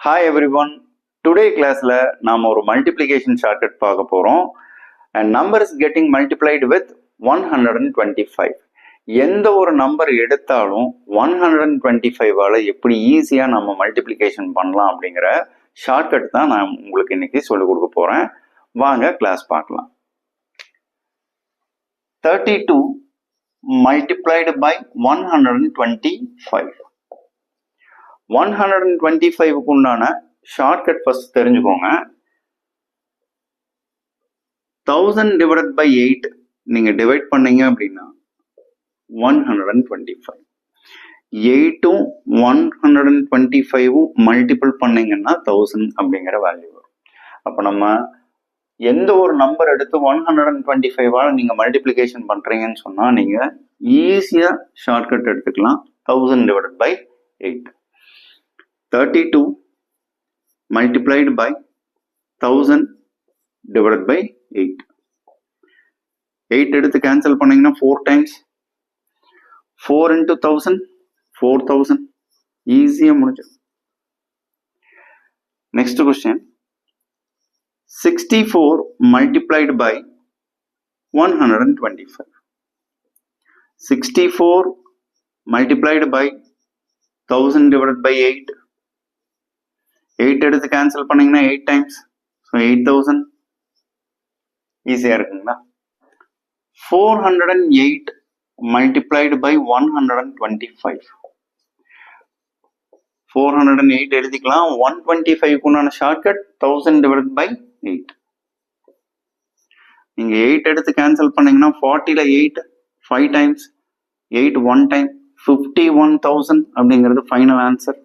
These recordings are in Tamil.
Hi everyone. Today class la நாம ஒரு multiplication shortcut பார்க்க போறோம். And number is getting multiplied with 125. எந்த ஒரு நம்பர் எடுத்தாலும் 125 ஆல எப்படி ஈஸியா நம்ம மல்டிப்ளிகேஷன் பண்ணலாம் அப்படிங்கிற ஷார்ட்கட் தான் நான் உங்களுக்கு இன்னைக்கு சொல்லிக் கொடுக்க போறேன். வாங்க கிளாஸ் பார்க்கலாம். 32 multiplied by 125. 125க்கு உண்டான ஷார்ட்கட் ஃபர்ஸ்ட் தெரிஞ்சுக்கோங்க. 1000 divided by 8 நீங்க டிவைட் பண்ணீங்க அப்படின்னா 125. 8ம் 125ம் மல்டிபிள் பண்ணீங்கன்னா 1000 அப்படிங்கிற வேல்யூ வரும். அப்ப நம்ம எந்த ஒரு நம்பர் எடுத்து 125ஆல நீங்க மல்டிப்ளிகேஷன் பண்றீங்கன்னு சொன்னா நீங்க ஈஸியா ஷார்ட்கட் எடுத்துக்கலாம். 1000 divided by 8. 32 multiplied by 1000 divided by 8. 8 எடுத்து கேன்சல் பண்ணீங்கன்னா 4 times. 4 into 1000 4000. ஈஸியா முடிஞ்சு. Next question. 64 multiplied by 125. 64 multiplied by 1000 divided by 8. 8 எடுத்து கேன்சல் பண்ணீங்கன்னா 8 times. So 8000. ஈஸியா இருக்குங்களா? 408 multiplied by 125. 408 எழுதிக்கலாம். 125 உண்டான ஷார்ட்கட் 1000 divided by 8. நீங்க 8 எடுத்து கேன்சல் பண்ணீங்கன்னா 40ல 8 5 times. 8 1 time. 51,000 அப்படிங்கிறது final answer.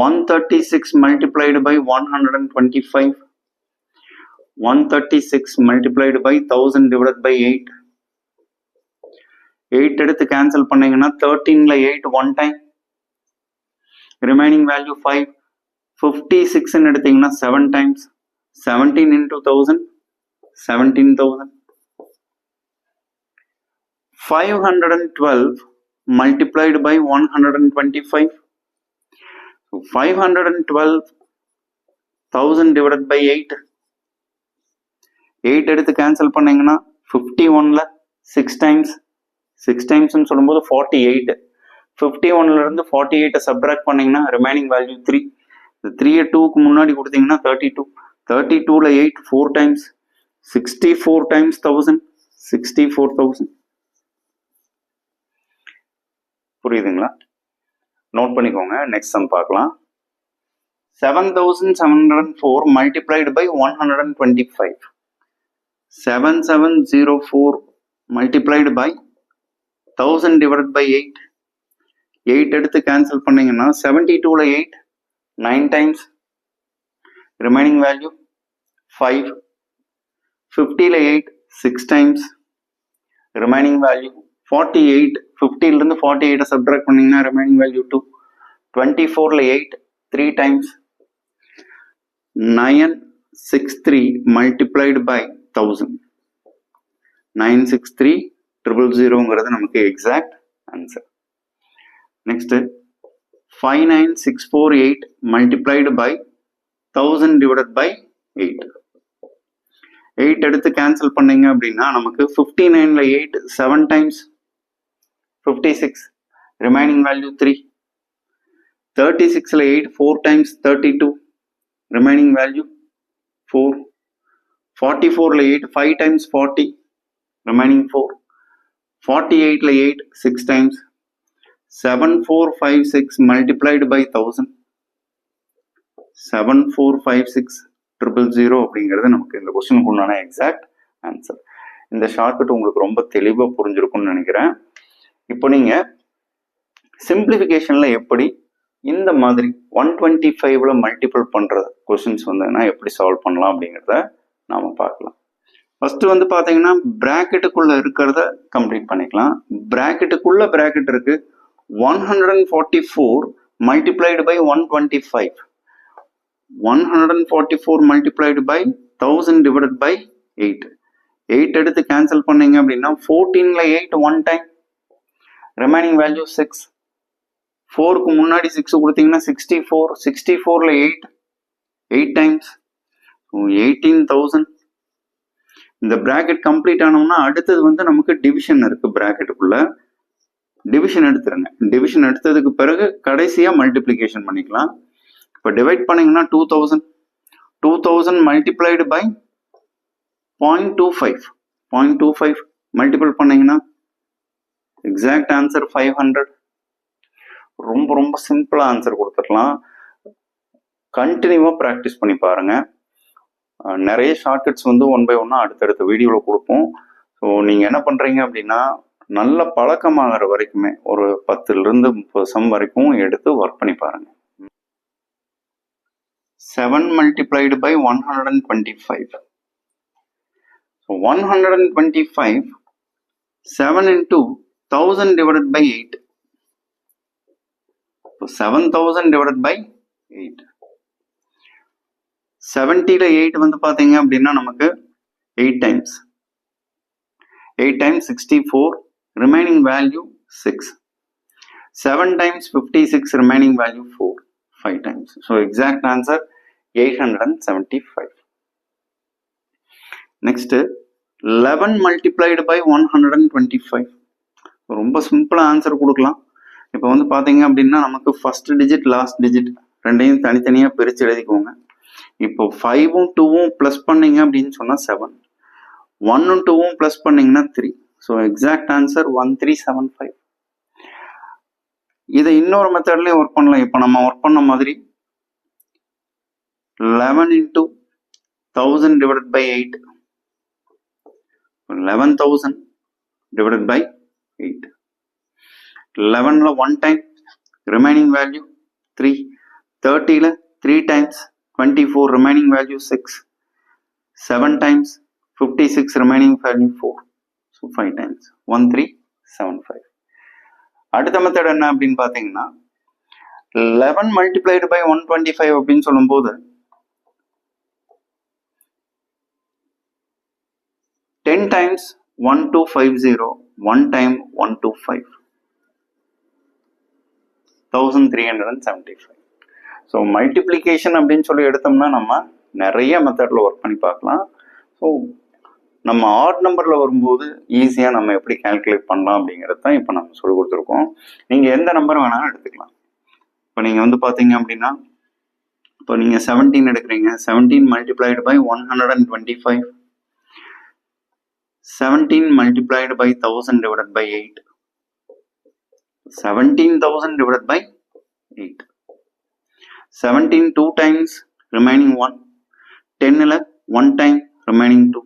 136 multiplied by 125. 136 multiplied by 1000 divided by 8. 8 எடுத்து கேன்சல் பண்ணீங்கன்னா 13ல 8 1 time. Remaining value 5. 56 எடுத்தீங்கன்னா 7 times. 17 into 1000 17,000. 512 multiplied by 125. 512 1000 divided by 8. 8 எடுத்து கேன்சல் பண்ணீங்கன்னா 51ல 6 times. 6 times சொல்லும்போது 48. 51ல இருந்து 48 சப்ட்ராக்ட் பண்ணீங்கன்னா ரிமைனிங் வேல்யூ 3. 3 2க்கு முன்னாடி கொடுத்தீங்கன்னா 32. 32ல 8 4 times. 64 times 1000 64,000. புரியுதுங்களா? நோட் பண்ணிக்கோங்க. நெக்ஸ்ட் சம் பார்க்கலாம். 7704 multiplied by 125. 7704 multiplied by 1000 divided by 8. 8 எடுத்து கேன்சல் பண்ணீங்கன்னா 72ல 8 9 times. Remaining value 5. 50ல 8 6 times. Remaining value 48. 50ல இருந்து 48 சப்ட்ராக்ட் பண்ணீங்கன்னா remaining value 2. 24ல 8 3 times. 963 multiplied by 1000. 963 000ங்கிறது நமக்கு exact answer. Next 59648 multiplied by 1000 divided by 8. 8 எடுத்து கேன்சல் பண்ணீங்க அப்படின்னா நமக்கு 59ல 8 7 times. 56. Remaining value 3. 36ல 8 4 times. 32. Remaining value 4. 44ல 8 5 times. 40. Remaining 4. 48ல 8 6 times. 7456 multiplied by 1000. 7456 000 அப்படிங்கிறது நமக்கு இந்த கொஸ்டினுக்கு உண்டான எக்ஸாக்ட் ஆன்சர். இந்த ஷார்ட்கட் உங்களுக்கு ரொம்ப தெளிவாக புரிஞ்சிருக்கும்னு நினைக்கிறேன். இப்போ நீங்க சிம்பிளிஃபிகேஷன்ல எப்படி இந்த மாதிரி 125ல மல்டிபிள் பண்ற கொஸ்டின்ஸ் வந்ததுன்னா எப்படி சால்வ் பண்ணலாம் அப்படிங்கிறத நாம பார்க்கலாம். ஃபர்ஸ்ட் பாத்தீங்கன்னா பிராக்கெட்டுக்குள்ள இருக்கிறத கம்ப்ளீட் பண்ணிக்கலாம். பிராக்கெட்டுக்குள்ள பிராக்கெட் இருக்கு. 144 multiplied by 125. 144 multiplied by 1000 divided by 8. 8 எடுத்து கேன்சல் பண்ணீங்க அப்படின்னா 14ல 8 1 time. Remaining value 6. 4க்கு முன்னாடி 6 கொடுத்தீங்கன்னா 64, 64ல 8 டைம்ஸ் 18,000. இந்த பிராக்கெட் கம்ப்ளீட் ஆனோம்னா அடுத்தது வந்து நமக்கு டிவிஷன் இருக்கு. பிராக்கெட்டுக்குள்ள டிவிஷன் எடுத்துருங்க. டிவிஷன் எடுத்ததுக்கு பிறகு கடைசியா மல்டிப்ளிகேஷன் பண்ணிக்கலாம். இப்போ டிவைட் பண்ணீங்கன்னா 2000 மல்டிப்ளைடு பை 0.25 மல்டிபிள் பண்ணீங்கன்னா எக்ஸாக்ட் ஆன்சர் 500. ரொம்ப ரொம்ப சிம்பிளா ஆன்சர் கொடுத்துடலாம். கண்டினியூவா ப்ராக்டிஸ் பண்ணி பாருங்க. நிறைய ஷார்ட்கட்ஸ் வந்து 1 by 1 அடுத்தடுத்த வீடியோவில் கொடுப்போம். ஸோ நீங்கள் என்ன பண்ணுறீங்க அப்படின்னா நல்ல பழக்கமாகிற வரைக்குமே ஒரு 10லிருந்து 30 சம் வரைக்கும் எடுத்து ஒர்க் பண்ணி பாருங்க. 7 multiplied by 125. So 125, 7 into 1000 divided by 8. So 7000 divided by 8. 70ல 8 வந்து பாத்தீங்க அப்படின்னா நமக்கு 8 times. 8 times 64, remaining value 6. 7 times 56, remaining value 4. 5 times. So exact answer 875. Next 11 multiplied by 125. ரொம்ப சிம்பிளா ஆன்சர் கொடுக்கலாம். இப்போ வந்து பாத்தீங்க அப்படின்னா நமக்கு ஃபர்ஸ்ட் டிஜிட் லாஸ்ட் டிஜிட் ரெண்டையும் தனித்தனியா பிரிச்சு எழுதிக்கோங்க. இப்போ 5ம் 2ம் பிளஸ் பண்ணீங்க அப்படின்னு சொன்னா 7, 1ம் 2ம் பிளஸ் பண்ணீங்கன்னா 3. So exact answer 1375. இதை இன்னொரு மெத்தட்லயும் ஒர்க் பண்ணலாம். இப்போ நம்ம ஒர்க் பண்ண மாதிரி 11 into 1000 divided by 8. 11,000 divided by 8. 11ல 1 time, remaining value 3. 30ல 3 times, 24, remaining value 6. 7 times, 56, remaining value 4. So 5 times, 1375. அடுத்த மெத்தட் என்ன அப்படின்னு பாத்தீங்கன்னா 11 multiplied by 125 அப்படின்னு சொல்லும் போது 10 times 1250, 1 time 125, 1375. ஸோ மல்டிப்ளிகேஷன் அப்படின்னு சொல்லி எடுத்தோம்னா நம்ம நிறைய மெத்தட்ல ஒர்க் பண்ணி பார்க்கலாம். ஸோ நம்ம ஆட் நம்பர்ல வரும்போது ஈஸியா நம்ம எப்படி கால்குலேட் பண்ணலாம் அப்படிங்கிறது தான் இப்போ நம்ம சொல்லி கொடுத்துருக்கோம். நீங்க எந்த நம்பர் வேணாலும் எடுத்துக்கலாம். இப்போ நீங்க வந்து பாத்தீங்க அப்படின்னா இப்போ நீங்க 17 எடுக்கிறீங்க. 17 multiplied by 125. 17 multiplied by 1000 divided by 8. 17,000 divided by 8. 17 2 times, remaining 1. 10ல 1 time, remaining 2.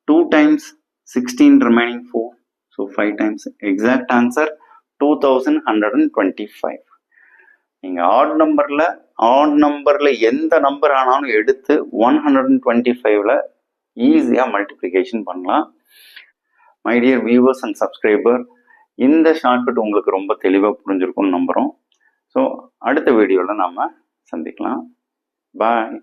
2 times 16, remaining 4. So 5 times. Exact answer 2125. நீங்க ஆட் நம்பர்ல எந்த நம்பர் ஆனாலும் எடுத்து 125ல ஈஸியா மல்டிப்ளிகேஷன் பண்ணலாம். My dear viewers and subscriber, இந்த ஷார்ட்கட் உங்களுக்கு ரொம்ப தெளிவாக புரிஞ்சிருக்கும்னு நம்புகிறோம். ஸோ அடுத்த வீடியோவில் நாம சந்திக்கலாம். பாய்.